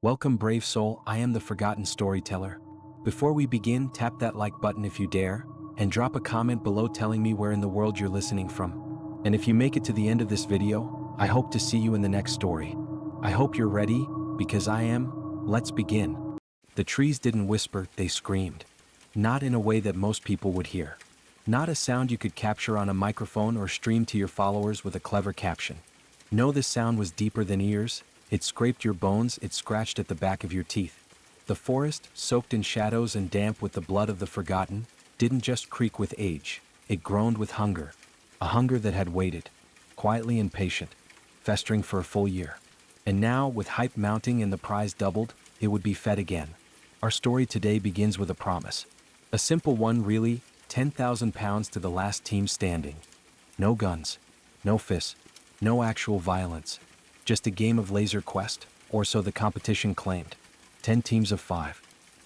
Welcome, brave soul. I am the forgotten storyteller. Before we begin, tap that like button if you dare, and drop a comment below telling me where in the world you're listening from. And if you make it to the end of this video, I hope to see you in the next story. I hope you're ready, because I am. Let's begin. The trees didn't whisper, they screamed. Not in a way that most people would hear. Not a sound you could capture on a microphone or stream to your followers with a clever caption. No, this sound was deeper than ears. It scraped your bones, it scratched at the back of your teeth. The forest, soaked in shadows and damp with the blood of the forgotten, didn't just creak with age, it groaned with hunger. A hunger that had waited, quietly and patient, festering for a full year. And now, with hype mounting and the prize doubled, it would be fed again. Our story today begins with a promise. A simple one, really, 10,000 pounds to the last team standing. No guns, no fists, no actual violence. Just a game of laser quest, or so the competition claimed. 10 teams of 5.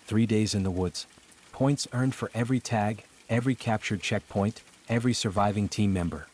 3 days in the woods. Points earned for every tag, every captured checkpoint, every surviving team member.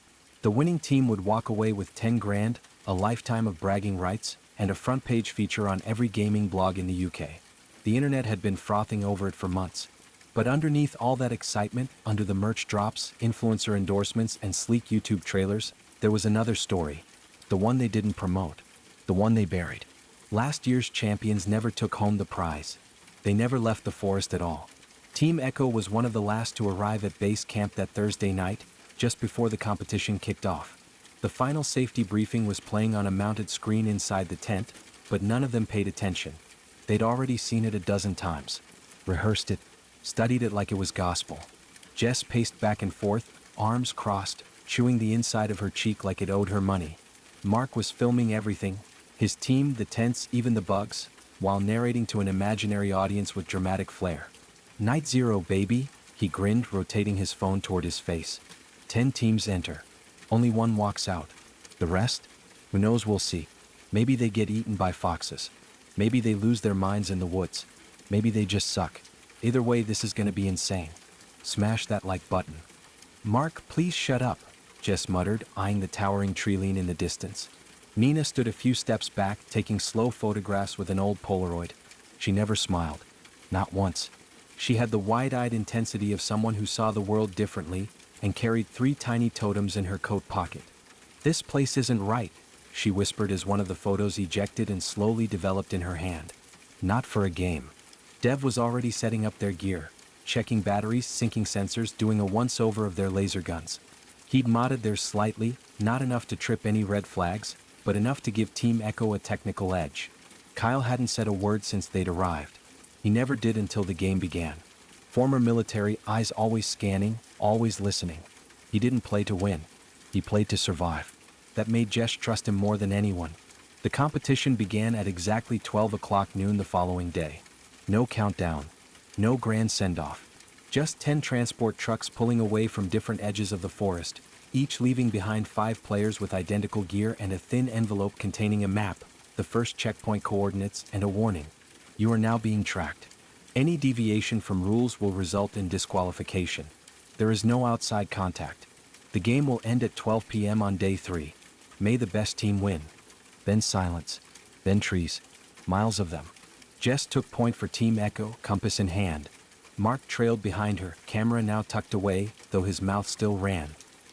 The winning team would walk away with 10 grand, a lifetime of bragging rights, and a front page feature on every gaming blog in the UK. The internet had been frothing over it for months. But underneath all that excitement, under the merch drops, influencer endorsements, and sleek YouTube trailers, there was another story. The one they didn't promote. The one they buried. Last year's champions never took home the prize. They never left the forest at all. Team Echo was one of the last to arrive at base camp that Thursday night, just before the competition kicked off. The final safety briefing was playing on a mounted screen inside the tent, but none of them paid attention. They'd already seen it a dozen times. Rehearsed it, studied it like it was gospel. Jess paced back and forth, arms crossed, chewing the inside of her cheek like it owed her money. Mark was filming everything, his team, the tents, even the bugs, while narrating to an imaginary audience with dramatic flair. Night 0, baby, he grinned, rotating his phone toward his face. 10 teams enter. Only one walks out. The rest? Who knows, we'll see. Maybe they get eaten by foxes. Maybe they lose their minds in the woods. Maybe they just suck. Either way, this is gonna be insane. Smash that like button. Mark, please shut up, Jess muttered, eyeing the towering tree-line in the distance. Nina stood a few steps back, taking slow photographs with an old Polaroid. She never smiled. Not once. She had the wide-eyed intensity of someone who saw the world differently and carried 3 tiny totems in her coat pocket. This place isn't right, she whispered as one of the photos ejected and slowly developed in her hand. Not for a game. Dev was already setting up their gear, checking batteries, syncing sensors, doing a once-over of their laser guns. He'd modded theirs slightly, not enough to trip any red flags, but enough to give Team Echo a technical edge. Kyle hadn't said a word since they'd arrived. He never did until the game began. Former military, eyes always scanning, always listening. He didn't play to win. He played to survive. That made Jess trust him more than anyone. The competition began at exactly 12 o'clock noon the following day. No countdown. No grand send-off. Just 10 transport trucks pulling away from different edges of the forest, each leaving behind 5 players with identical gear and a thin envelope containing a map, the first checkpoint coordinates, and a warning. You are now being tracked. Any deviation from rules will result in disqualification. There is no outside contact. The game will end at 12 p.m. on day 3. May the best team win. Then silence. Then trees. Miles of them. Jess took point for Team Echo, compass in hand. Mark trailed behind her, camera now tucked away, though his mouth still ran.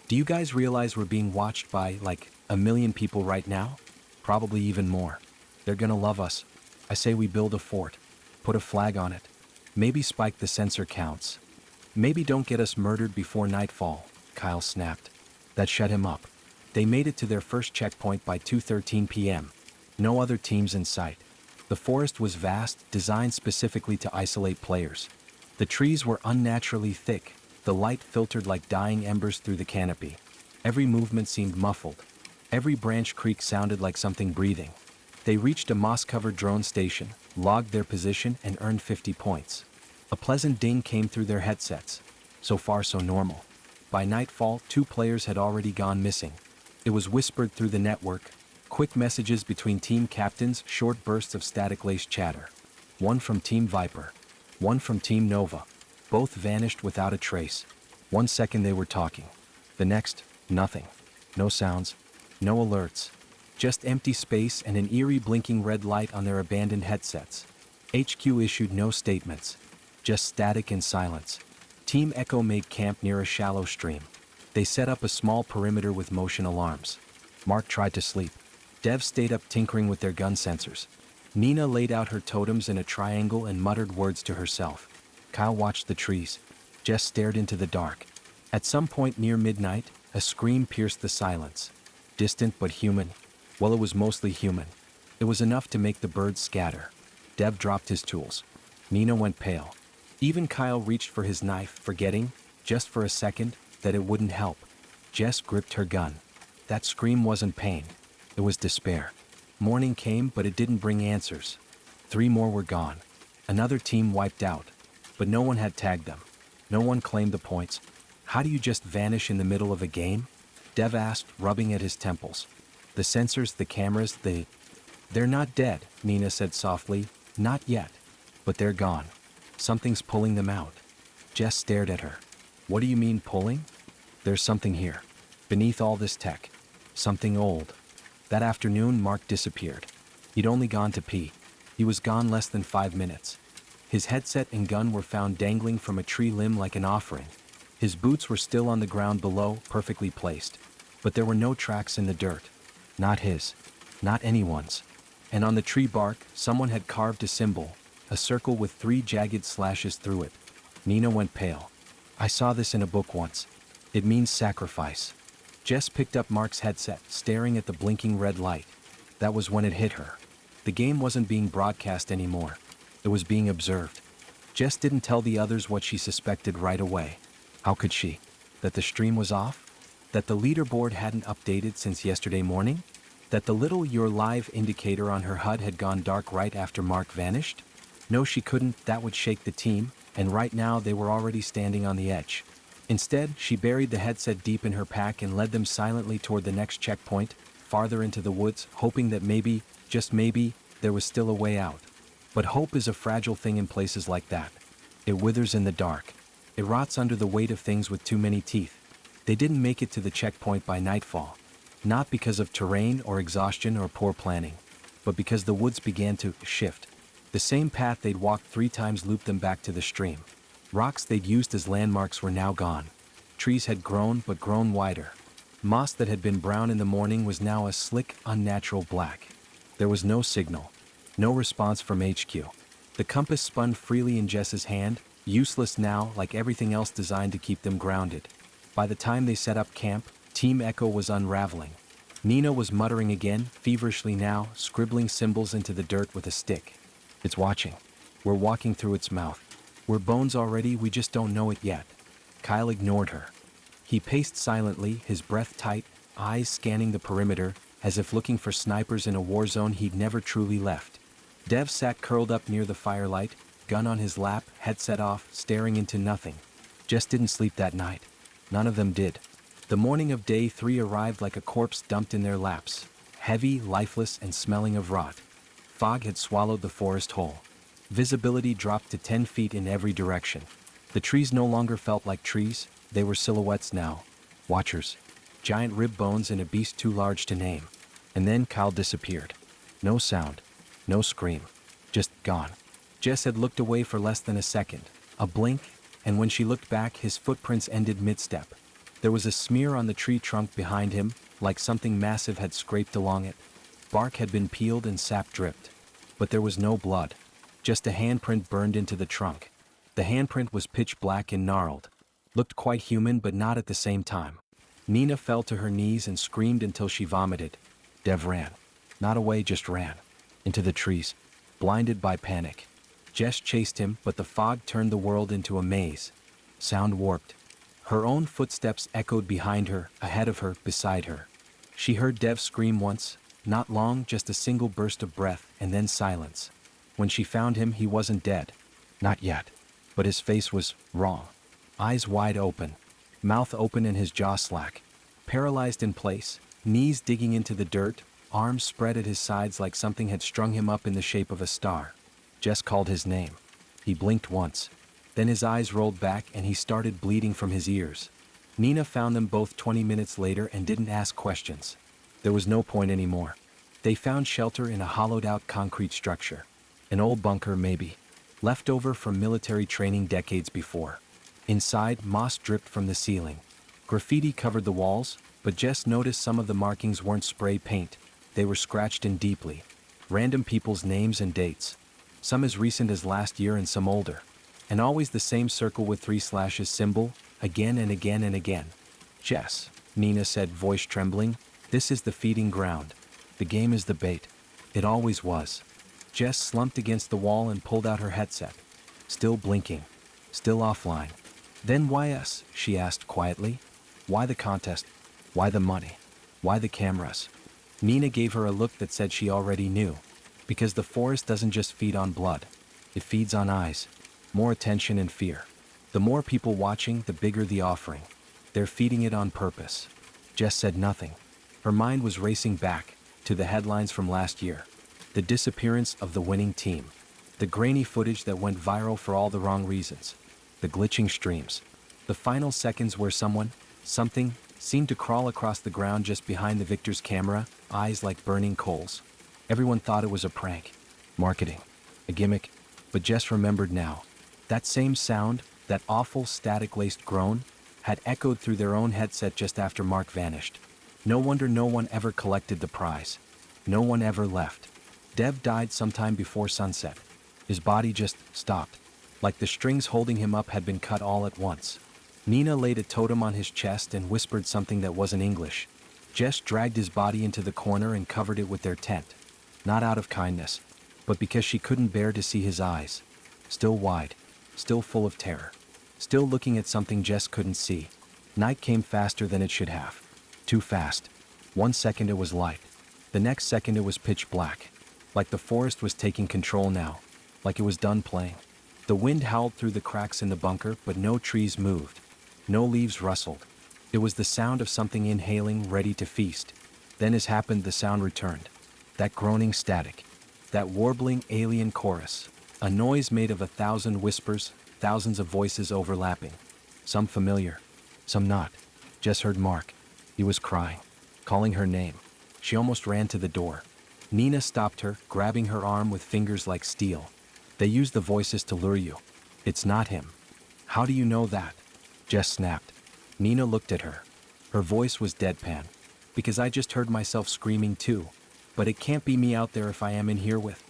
Do you guys realize we're being watched by, like, 1 million people right now? Probably even more. They're gonna love us. I say we build a fort. Put a flag on it. Maybe spike the sensor counts. Maybe don't get us murdered before nightfall, Kyle snapped. That shut him up. They made it to their first checkpoint by 2:13 p.m. No other teams in sight. The forest was vast, designed specifically to isolate players. The trees were unnaturally thick, the light filtered like dying embers through the canopy. Every movement seemed muffled. Every branch creak sounded like something breathing. They reached a moss-covered drone station, logged their position, and earned 50 points. A pleasant ding came through their headsets. So far, so normal. By nightfall, 2 players had already gone missing. It was whispered through the network. Quick messages between team captains, short bursts of static-laced chatter. One from Team Viper. One from Team Nova. Both vanished without a trace. 1 second they were talking. The next, nothing. No sounds. No alerts. Just empty space and an eerie blinking red light on their abandoned headsets. HQ issued no statements. Just static and silence. Team Echo made camp near a shallow stream. They set up a small perimeter with motion alarms. Mark tried to sleep. Dev stayed up tinkering with their gun sensors. Nina laid out her totems in a triangle and muttered words to herself. Kyle watched the trees. Jess stared into the dark. At some point near midnight, a scream pierced the silence. Distant but human. Well, it was mostly human. It was enough to make the birds scatter. Dev dropped his tools. Nina went pale. Even Kyle reached for his knife, forgetting, just for a second, that it wouldn't help. Jess gripped her gun. That scream wasn't pain. It was despair. Morning came, but it didn't bring answers. 3 more were gone. Another team wiped out. But no one had tagged them. No one claimed the points. How do you just vanish in the middle of a game? Dev asked, rubbing at his temples. The sensors, the cameras, They're not dead, Nina said softly. Not yet. But they're gone. Something's pulling them out. Jess stared at her. What do you mean pulling? There's something here. Beneath all this tech. Something old. That afternoon, Mark disappeared. He'd only gone to pee. He was gone less than 5 minutes. His headset and gun were found dangling from a tree limb like an offering. His boots were still on the ground below, perfectly placed. But there were no tracks in the dirt. Not his. Not anyone's. And on the tree bark, someone had carved a symbol, a circle with 3 jagged slashes through it. Nina went pale. I saw this in a book once. It means sacrifice. Jess picked up Mark's headset, staring at the blinking red light. That was when it hit her. The game wasn't being broadcast anymore. It was being observed. Jess didn't tell the others what she suspected right away. How could she? That the stream was off? That the leaderboard hadn't updated since yesterday morning? That the little "You're Live" indicator on her HUD had gone dark right after Mark vanished? No, she couldn't. That would shake the team, and right now they were already standing on the edge. Instead, she buried the headset deep in her pack and led them silently toward the next checkpoint, farther into the woods, hoping that maybe, just maybe, there was still a way out. But hope is a fragile thing in places like that. It withers in the dark. It rots under the weight of things with too many teeth. They didn't make it to the checkpoint by nightfall. Not because of terrain or exhaustion or poor planning, but because the woods began to shift. The same path they'd walked 3 times looped them back to the stream. Rocks they'd used as landmarks were now gone. Trees had grown, but grown wider. Moss that had been brown in the morning was now a slick, unnatural black. There was no signal. No response from HQ. The compass spun freely in Jess's hand, useless now, like everything else designed to keep them grounded. By the time they set up camp, Team Echo was unraveling. Nina was muttering again, feverishly now, scribbling symbols into the dirt with a stick. It's watching. We're walking through its mouth. We're bones already, we just don't know it yet. Kyle ignored her. He paced silently, his breath tight, eyes scanning the perimeter, as if looking for snipers in a war zone he'd never truly left. Dev sat curled up near the firelight, gun on his lap, headset off, staring into nothing. Jess didn't sleep that night. None of them did. The morning of day 3 arrived like a corpse dumped in their laps, heavy, lifeless, and smelling of rot. Fog had swallowed the forest whole. Visibility dropped to 10 feet in every direction. The trees no longer felt like trees, they were silhouettes now. Watchers. Giant rib bones in a beast too large to name. And then Kyle disappeared. No sound. No scream. Just gone. Jess had looked away for less than a second. A blink, and when she looked back, his footprints ended mid-step. There was a smear on the tree trunk behind him, like something massive had scraped along it. Bark had been peeled and sap dripped. But there was no blood. Just a handprint burned into the trunk. The handprint was pitch black and gnarled. Looked quite human, but not at the same time. Nina fell to her knees and screamed until she vomited. Dev ran. Not away, just ran. Into the trees. Blinded by panic. Jess chased him, but the fog turned the world into a maze. Sound warped. Her own footsteps echoed behind her, ahead of her, beside her. She heard Dev scream once, not long, just a single burst of breath, and then silence. When she found him, he wasn't dead. Not yet. But his face was wrong. Eyes wide open. Mouth open and his jaw slack. Paralyzed in place, knees digging into the dirt, arms spread at his sides like something had strung him up in the shape of a star. Jess called his name. He blinked once. Then his eyes rolled back and he started bleeding from his ears. Nina found them both 20 minutes later and didn't ask questions. There was no point anymore. They found shelter in a hollowed-out concrete structure. An old bunker, maybe, left over from military training decades before. Inside, moss dripped from the ceiling. Graffiti covered the walls, but Jess noticed some of the markings weren't spray paint. They were scratched in deeply. Random people's names and dates. Some as recent as last year and some older. And always the same circle with 3 slashes symbol, again and again and again. Jess, Nina said, voice trembling, this is the feeding ground. The game is the bait. It always was. Jess slumped against the wall and pulled out her headset. Still blinking. Still offline. Then why us? She asked quietly. Why the contest? Why the money? Why the cameras? Nina gave her a look that said she already knew. Because the forest doesn't just feed on blood. It feeds on eyes. More attention and fear. The more people watching, the bigger the offering. They're feeding it on purpose. Jess said nothing. Her mind was racing back to the headlines from last year. The disappearance of the winning team. The grainy footage that went viral for all the wrong reasons. The glitching streams. The final seconds where something, seemed to crawl across the ground just behind the victor's camera, eyes like burning coals. Everyone thought it was a prank. Marketing. A gimmick. But Jess remembered now. That same sound, that awful static-laced groan, had echoed through their own headset just after Mark vanished. No wonder no one ever collected the prize. No one ever left. Dev died sometime before sunset. His body just stopped. Like the strings holding him up had been cut all at once. Nina laid a totem on his chest and whispered something that wasn't English. Jess dragged his body into the corner and covered it with their tent. Not out of kindness, but because she couldn't bear to see his eyes. Still wide, still full of terror. Still looking at something Jess couldn't see. Night came faster than it should have. Too fast. 1 second it was light. The next second it was pitch black. Like the forest was taking control now. Like it was done playing. The wind howled through the cracks in the bunker, but no trees moved. No leaves rustled. It was the sound of something inhaling, ready to feast. Then as happened, the sound returned. That groaning static. That warbling alien chorus. A noise made of 1,000 whispers, thousands of voices overlapping. Some familiar, some not. Jess heard Mark. He was crying, calling her name. She almost ran to the door. Nina stopped her, grabbing her arm with fingers like steel. They use the voices to lure you. It's not him. How do you know that? Jess snapped. Nina looked at her. Her voice was deadpan. Because I just heard myself screaming too. But it can't be me out there if I am in here with.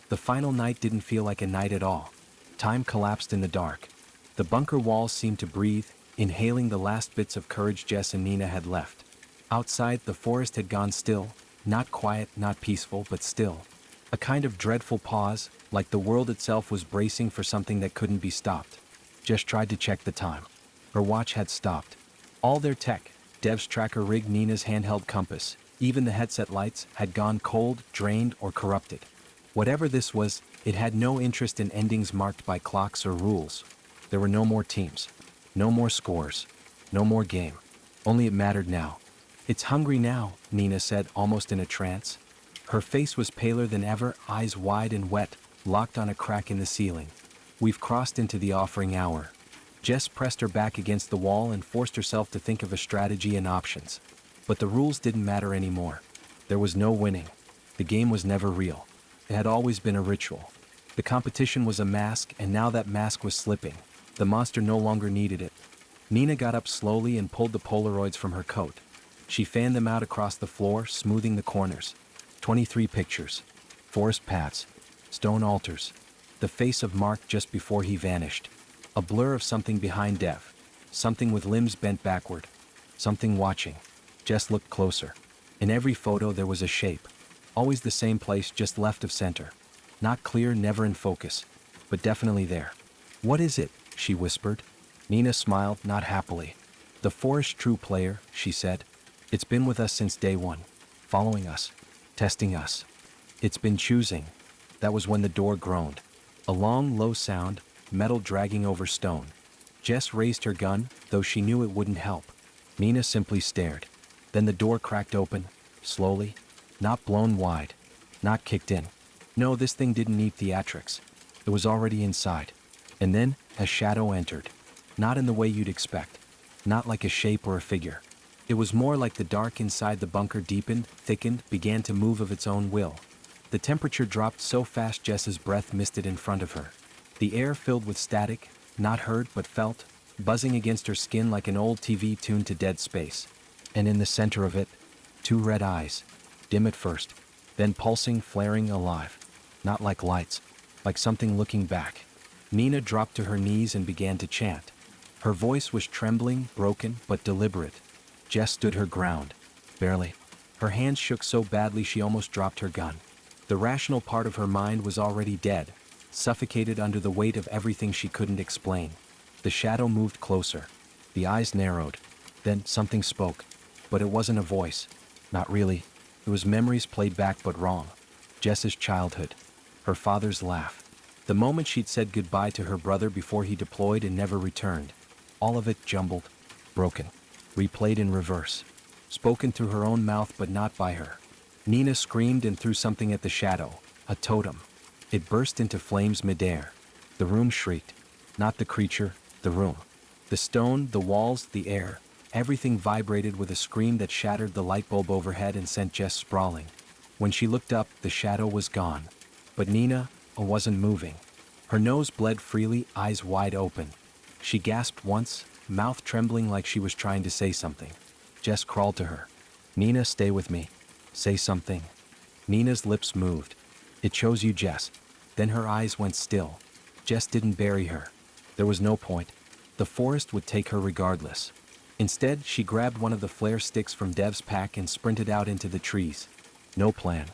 The final night didn't feel like a night at all. Time collapsed in the dark. The bunker walls seemed to breathe, inhaling the last bits of courage Jess and Nina had left. Outside, the forest had gone still. Not quiet, not peaceful, but still. A kind of dreadful pause, like the world itself was bracing for something that couldn't be stopped. Jess tried to check the time. Her watch had stopped. All their tech, Dev's tracker rig, Nina's handheld compass, even the headset lights, had gone cold, drained, or corrupted. Whatever this was, it had no interest in endings marked by clocks or rules. There were no more teams. No more scores. No more game. Only it mattered now. It's hungry now, Nina said, almost in a trance. Her face was paler than ever, eyes wide and wet, locked on a crack in the ceiling. We've crossed into the offering hour. Jess pressed her back against the wall and forced herself to think of a strategy and options. But the rules didn't matter anymore. There was no winning. The game was never real. It had always been a ritual. The competition was a mask, and now that mask was slipping. The monster no longer needed it. Nina got up slowly and pulled the Polaroids from her coat. She fanned them out across the floor, smoothing the corners. 23 pictures. Forest paths. Stone altars. The face of Mark just before he vanished. A blur of something behind Dev. Something with limbs bent backward. Something watching. Jess looked closer. In every photo there was a shape. Always the same place, just left of center. Not clear, never in focus. But definitely there. What is it? She whispered. Nina smiled, not happily. The forest true player, she said. It's been with us since day one. Following us. Testing us. It's been choosing. That was when the door groaned. A long, low sound, metal dragging over stone. Jess raised her gun, though she knew it wouldn't help. Nina simply stared. Then the door cracked open, slowly. Not blown wide. Not kicked in. No, this thing didn't need theatrics. It was already inside. And then, a shadow entered. Not in the way you'd expect. Not like a shape or a figure. It was more like the dark inside the bunker deepened, thickened, began to move of its own will. The temperature dropped so fast Jess's breath misted in front of her. The air filled with static, not heard but felt, buzzing against her skin like an old TV tuned to dead space. And in the center of it, two red eyes, dim at first, then pulsing, flaring, alive. Not like lights, like something looking back. Nina dropped to her knees and began to chant. Her voice was trembling, broken, but deliberate. Jess stood her ground. Barely. Her hands shook so badly she almost dropped her gun. The rational part of her mind was already dead, suffocated under the weight of everything she couldn't explain. The shadow moved closer. The eyes narrowed. Then something spoke. But it wasn't a voice. Not really. It was memories played back but wrong. Jess's childhood. Her father's laugh. The moment she'd said goodbye to her brother before he deployed and never returned. All of it jumbled, broken, replayed in reverse. Spoken through her own mouth but not by her. Nina screamed and threw something at the shadow, a totem. It burst into flames midair. The room shrieked. Not the creature, the room. The stone, the walls, the air. Everything vibrated with a scream that shattered the light bulb overhead and sent Jess sprawling. When she looked up, the shadow was gone. But Nina wasn't moving. Her nose bled freely, eyes wide open. She gasped once, mouth trembling like she was trying to say something. Jess crawled to her. Nina, stay with me. Say something. Nina's lips moved. It chose you, Jess. Then her eyes went still. Jess didn't bury her. There was no point. The forest would take her regardless. Instead, she grabbed one of the flare sticks from Dev's pack and sprinted out into the trees. No plan.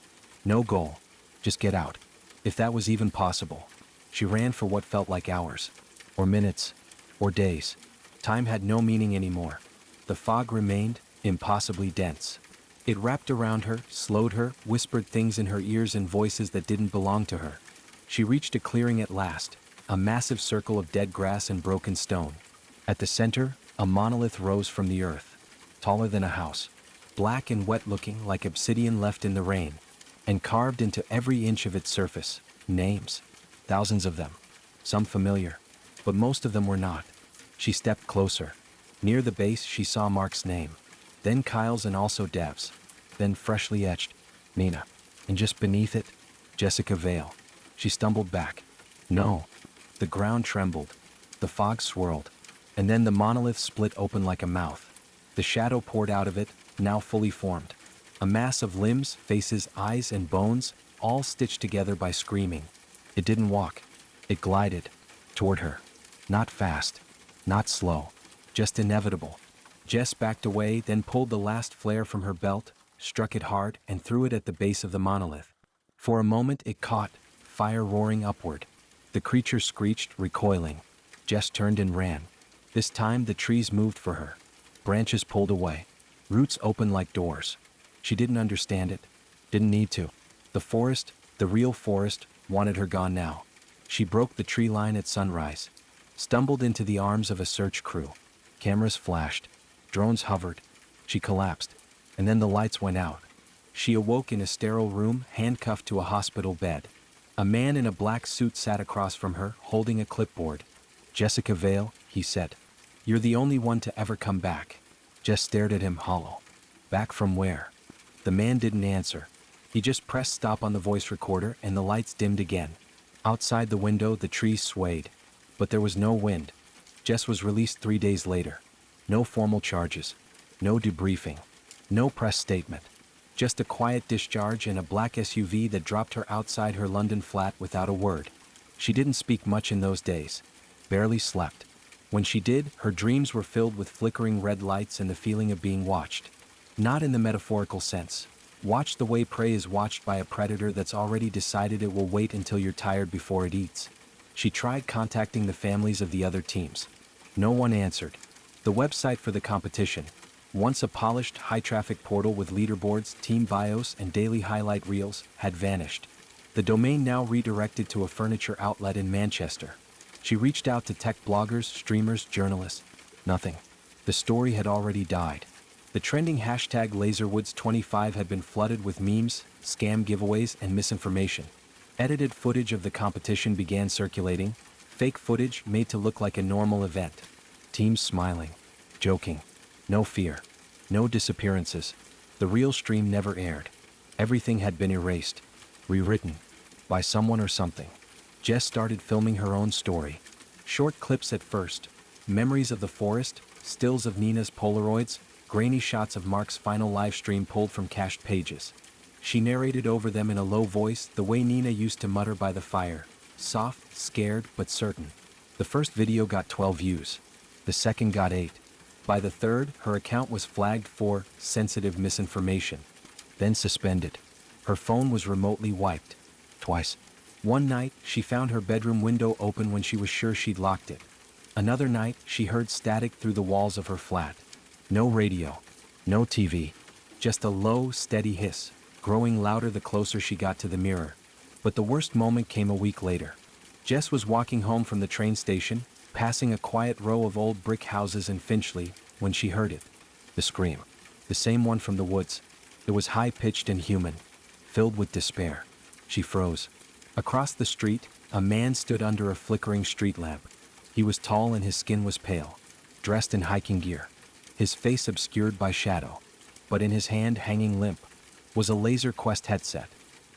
No goal. Just get out. If that was even possible. She ran for what felt like hours. Or minutes. Or days. Time had no meaning anymore. The fog remained, impossibly dense. It wrapped around her, slowed her, whispered things in her ears and voices that didn't belong to her. She reached a clearing at last, a massive circle of dead grass and broken stone. At the center, a monolith rose from the earth, taller than a house, black and wet-looking like obsidian left in the rain, and carved into every inch of its surface, names, thousands of them, some familiar, but most of them were not. She stepped closer. Near the base, she saw Mark's name, then Kyle's and also Dev's, then freshly etched, Nina, and just beneath it, Jessica Vale. She stumbled back. No. The ground trembled. The fog swirled. And then the monolith split open like a mouth. The shadow poured out of it, now fully formed. A mass of limbs, faces, eyes, and bones, all stitched together by screaming. It didn't walk. It glided. Toward her. Not fast. Not slow. Just inevitable. Jess backed away, then pulled the last flare from her belt, struck it hard, and threw it at the base of the monolith. For a moment it caught, fire roaring upward. The creature screeched, recoiling. Jess turned and ran. This time the trees moved for her. Branches pulled away. Roots opened like doors. She didn't understand it. Didn't need to. The forest, the real forest, wanted her gone now. She broke the tree line at sunrise. Stumbled into the arms of a search crew. Cameras flashed. Drones hovered. She collapsed. And then the lights went out. She awoke in a sterile room, handcuffed to a hospital bed. A man in a black suit sat across from her, holding a clipboard. Jessica Vale, he said. You're the only one to ever come back. Jess stared at him hollow. Back from where? The man didn't answer. He just pressed stop on the voice recorder and the lights dimmed again. Outside the window, the trees swayed. But there was no wind. Jess was released 3 days later. No formal charges. No debriefing. No press statement. Just a quiet discharge in a black SUV that dropped her outside her London flat without a word. She didn't speak much in those days. Barely slept. When she did, her dreams were filled with flickering red lights and the feeling of being watched. Not in the metaphorical sense. Watched the way prey is watched by a predator that's already decided it will wait until you're tired before it eats. She tried contacting the families of the other teams. No one answered. The website for the competition, once a polished, high-traffic portal with leaderboards, team bios, and daily highlight reels, had vanished. The domain now redirected to a furniture outlet in Manchester. She reached out to tech bloggers, streamers, journalists. Nothing. The story had already died. The trending hashtag LaserWoods25 had been flooded with memes, scam giveaways, and misinformation. Edited footage of the competition began circulating, fake footage made to look like a normal event. Teams smiling, joking. No fear. No disappearances. The real stream never aired. Everything had been erased, rewritten, by someone or something. Jess started filming her own story. Short clips at first, memories of the forest, stills of Nina's Polaroids, grainy shots of Mark's final live stream pulled from cached pages. She narrated over them in a low voice, the way Nina used to mutter by the fire, soft, scared, but certain. The first video got 12 views. The second got 8. By the third, her account was flagged for sensitive misinformation, then suspended. Her phone was remotely wiped. Twice. One night, she found her bedroom window open when she was sure she'd locked it. Another night, she heard static through the walls of her flat. No radio. No TV. Just a low, steady hiss, growing louder the closer she got to the mirror. But the worst moment came a week later. Jess was walking home from the train station, passing a quiet row of old brick houses in Finchley, when she heard it. The scream. The same one from the woods. It was high-pitched and human, filled with despair. She froze. Across the street, a man stood under a flickering street lamp. He was tall and his skin was pale, dressed in hiking gear, his face obscured by shadow. But in his hand, hanging limp, was a Laser Quest headset,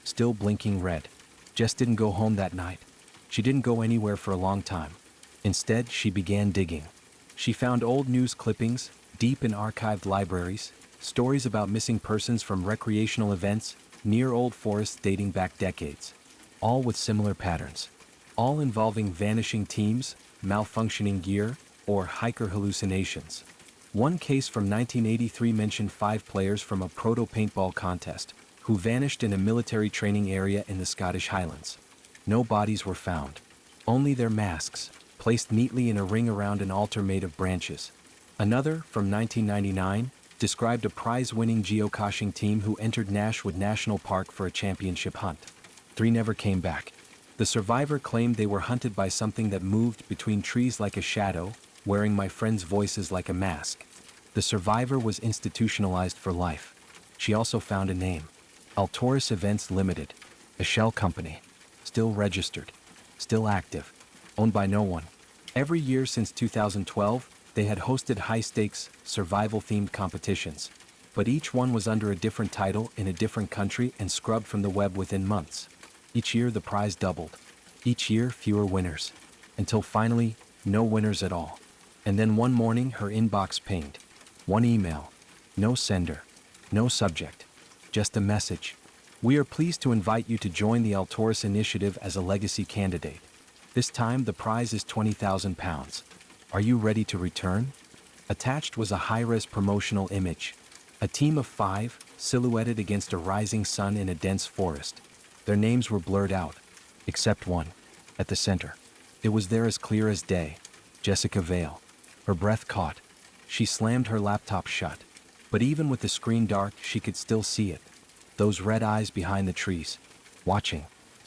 still blinking red. Jess didn't go home that night. She didn't go anywhere for a long time. Instead, she began digging. She found old news clippings, deep in archived libraries, stories about missing persons from recreational events, near old forests dating back decades. All with similar patterns. All involving vanishing teams, malfunctioning gear, or hiker hallucinations. One case from 1983 mentioned 5 players from a proto-paintball contest who vanished in a military training area in the Scottish Highlands. No bodies were found. Only their masks, placed neatly in a ring around an altar made of branches. Another, from 1999, described a prize-winning geocaching team who entered Nashwood National Park for a championship hunt. 3 never came back. The survivor claimed they were hunted by something that moved between trees like a shadow, wearing my friend's voices like a mask. The survivor was institutionalized for life. She also found a name. Altoris Events Limited, a shell company. Still registered. Still active. Owned by no one. Every year since 2012, they had hosted high-stakes, survival-themed competitions. But each one was under a different title in a different country and scrubbed from the web within months. Each year the prize doubled. Each year fewer winners. Until finally, no winners at all. And then one morning her inbox pinged. One email. No sender. No subject. Just a message. We are pleased to invite you to join the Altoris initiative as a legacy candidate. This time the prize is £20,000. Are you ready to return? Attached was a high-res promotional image. A team of 5, silhouetted against a rising sun in a dense forest. Their names were blurred out, except one, at the center. It was there as clear as day. Jessica Vale. Her breath caught. She slammed her laptop shut. But even with the screen dark, she could still see it. Those red eyes behind the trees. Watching.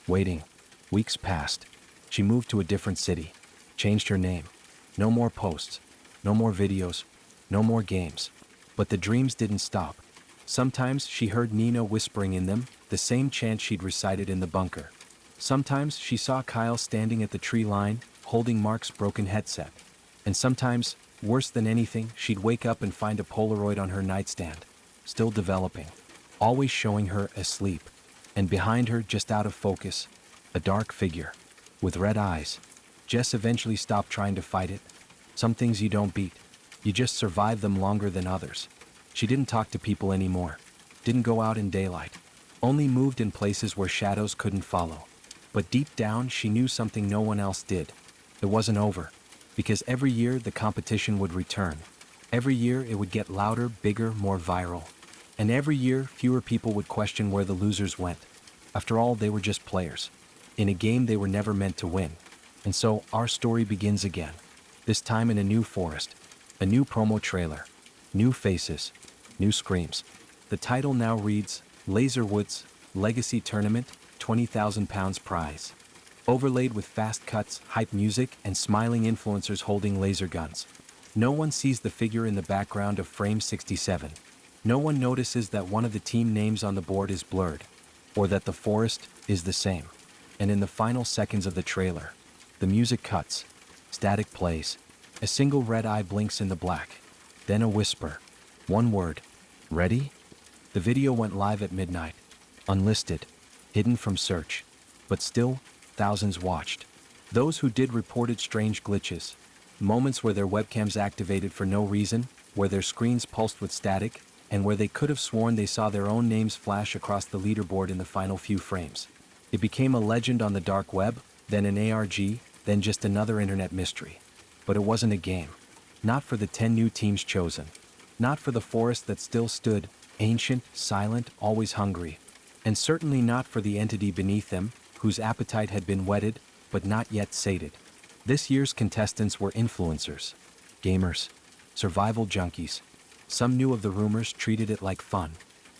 Waiting. Weeks passed. She moved to a different city. Changed her name. No more posts. No more videos. No more games. But the dreams didn't stop. Sometimes she heard Nina whispering in them, the same chant she'd recited in the bunker. Sometimes she saw Kyle standing at the tree line, holding Mark's broken headset. And sometimes, worse than anything, she'd wake up and find a Polaroid on her nightstand, still developing, always showing her asleep. And behind her, just out of focus, a dark figure, with red eyes. Jess eventually stopped trying to fight it. Some things you don't beat. You just survive them longer than others. She didn't talk to people anymore. Didn't go out in daylight. Only moved in places where shadows couldn't follow. But deep down, she knew something no one else did. It wasn't over. Because every year, the competition would return. Every year, it would get louder, bigger, more viral. And every year, fewer people would question where the losers went. After all, they were just players. In a game they were never meant to win. And so, our story begins again. This time in a new forest. A new promo trailer. New faces. New screams. The title now reads, Laserwood's Legacy Tournament, £20,000 prize. Overlaid with fast cuts, hype music, and smiling influencers holding laser guns. No one sees the figure in the background of frame 67. No one notices that one of the team names on the board is blurred. Or that the forest is the same. And in the final seconds of the trailer, the music cuts. Static plays. A single red eye blinks in the black. Then a whisper. One word. Ready? The video went live at midnight. Unlisted. Hidden from search. But still, thousands watched. Those who did reported strange glitches. Moments where their webcams activated for no reason, where their screens pulsed with static, and where they could have sworn they saw their own names flash across the leaderboard in the final few frames. It became a legend on the dark web, then an ARG, then just another internet mystery. But it wasn't a game. Not for the 10 new teams chosen. Not for the forest that still stood, ancient, silent, always hungry. And certainly not for the entity beneath them, whose appetite had been whetted, but not yet sated. This year's contestants were influencers, gamers, survival junkies. Some knew of the rumors, treated it like fun.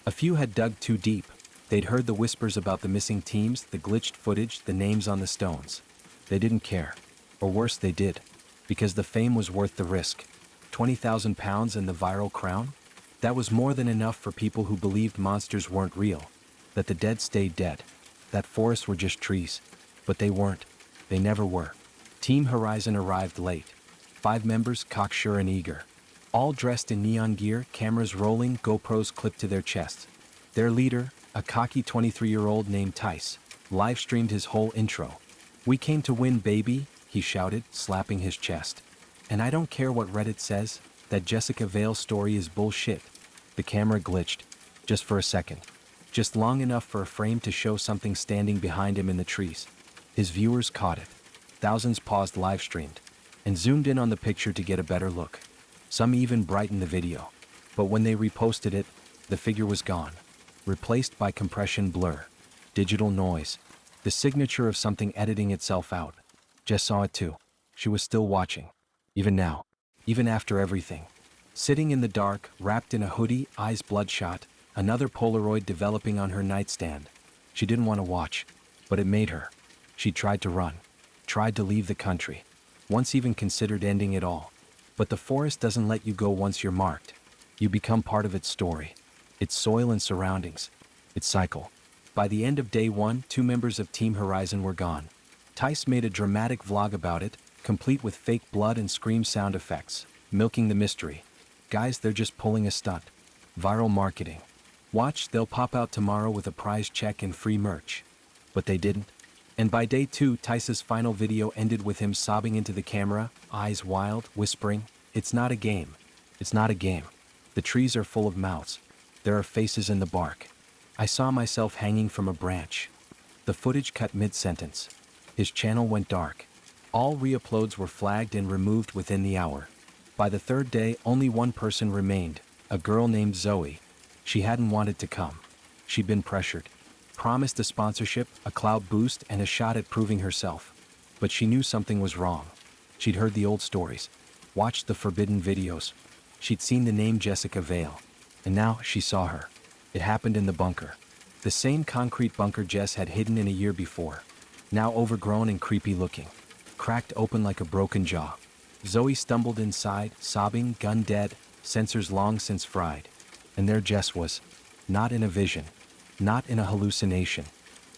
A few had dug too deep. They'd heard the whispers about the missing teams, the glitched footage, the names on the stones. They didn't care. Or worse, they did. Because the fame was worth the risk. £20,000 and the viral crown? That was more than enough for people who believed monsters weren't real. That the dead stayed dead. That forests were just trees. But they weren't. They never were. Team Horizon arrived late. 5 members, cocksure and eager. All dressed in neon gear, cameras rolling, GoPros clipped to their chests. Their leader, a cocky 23-year-old named Tice, live-streamed his whole intro. "We came to win, baby," he shouted, slapping his chest. "And I don't care what Reddit says, that Jessica Vale's story is bullshit." The camera glitched. Just for a second. Just long enough for a frame to show something standing behind him in the trees. His viewers caught it. Thousands paused live-streamed and zoomed in on the picture to get a better look. Some even brightened the video. But when they reposted it, the figure was gone. Replaced by compression blur. Digital noise. The signature of something editing itself out. Jess saw it too. She was still watching. Even now. Even after everything. Sitting in the dark, wrapped in a hoodie, eyes bloodshot, another Polaroid developing on her nightstand. She didn't want to watch, but it made her. She tried to run. Tried to leave the country. Once even considered ending it all. But the forest doesn't let you go once you're marked. You become part of its story. Its soil and surroundings. Its cycle. By the end of day 1, 2 members of Team Horizon were gone. Tice made a dramatic vlog about it, complete with fake blood and scream sound effects, milking the mystery. Guys, they're just pulling a stunt. Viral marketing. Watch, they'll pop out tomorrow with a prize check and free merch. But they didn't. And by day 2, Tice's final video ended with him sobbing into the camera, eyes wild, whispering, "It's not a game. It's not a game. The trees are full of mouths. There are faces in the bark. I saw myself hanging from a branch." The footage cut mid-sentence. His channel went dark. All re-uploads were flagged and removed within the hour. By the 3rd day, only one person remained, a girl named Zoe. She hadn't wanted to come. She'd been pressured. Promised a sponsorship, a clout boost, and a shot at proving herself. But she knew something was wrong. She'd heard the old stories. Watched the forbidden videos. She'd seen the name Jessica Vale. And now she saw her. It happened in the bunker. The same concrete bunker Jess had hidden in a year before. Now overgrown and creepy looking. Cracked open like a broken jaw. Zoe stumbled inside, sobbing, gun dead, sensors long since fried. And there Jess was. Not in a vision. Not in a hallucination.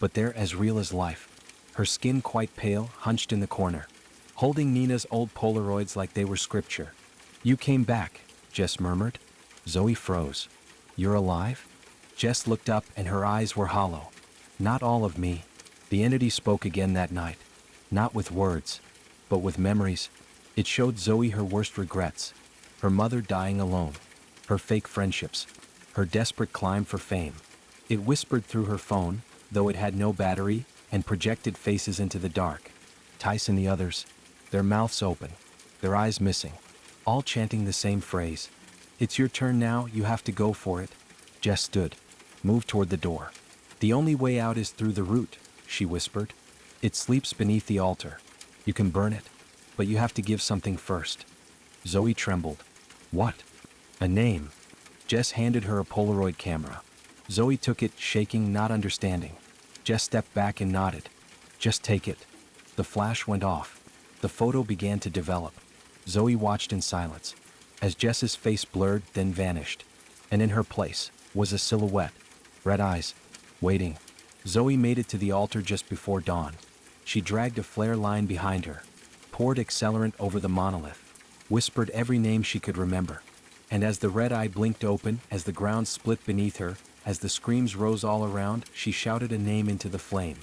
But there as real as life. Her skin quite pale, hunched in the corner. Holding Nina's old Polaroids like they were scripture. "You came back," Jess murmured. Zoe froze. "You're alive?" Jess looked up and her eyes were hollow. "Not all of me." The entity spoke again that night. Not with words, but with memories. It showed Zoe her worst regrets. Her mother dying alone. Her fake friendships. Her desperate climb for fame. It whispered through her phone, though it had no battery, and projected faces into the dark. Tice and the others. Their mouths open. Their eyes missing. All chanting the same phrase. "It's your turn now, you have to go for it." Jess stood. Moved toward the door. "The only way out is through the root," she whispered. "It sleeps beneath the altar. You can burn it, but you have to give something first." Zoe trembled. "What?" "A name." Jess handed her a Polaroid camera. Zoe took it, shaking, not understanding. Jess stepped back and nodded. "Just take it." The flash went off. The photo began to develop. Zoe watched in silence. As Jess's face blurred, then vanished. And in her place was a silhouette. Red eyes. Waiting. Zoe made it to the altar just before dawn. She dragged a flare line behind her. Poured accelerant over the monolith. Whispered every name she could remember. And as the red eye blinked open, as the ground split beneath her, as the screams rose all around, she shouted a name into the flame.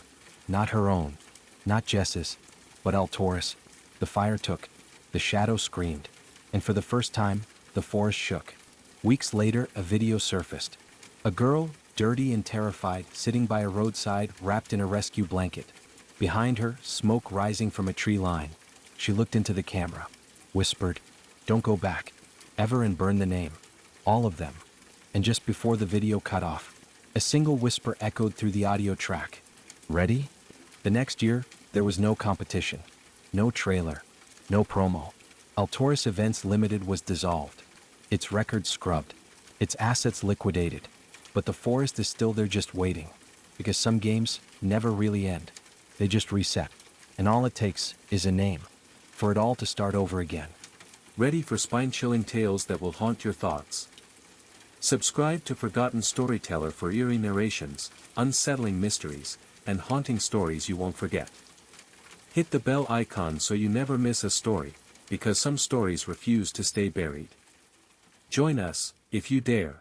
Not her own, not Jess's, but Altaurus. The fire took, the shadow screamed, and for the first time, the forest shook. Weeks later, a video surfaced. A girl, dirty and terrified, sitting by a roadside, wrapped in a rescue blanket. Behind her, smoke rising from a tree line. She looked into the camera, whispered, "Don't go back," ever, and burned the name. All of them. And just before the video cut off, a single whisper echoed through the audio track. Ready? The next year, there was no competition. No trailer. No promo. Altaurus Events Limited was dissolved. Its records scrubbed. Its assets liquidated. But the forest is still there, just waiting. Because some games never really end. They just reset. And all it takes is a name for it all to start over again. Ready for spine-chilling tales that will haunt your thoughts? Subscribe to Forgotten Storyteller for eerie narrations, unsettling mysteries, and haunting stories you won't forget. Hit the bell icon so you never miss a story, because some stories refuse to stay buried. Join us, if you dare.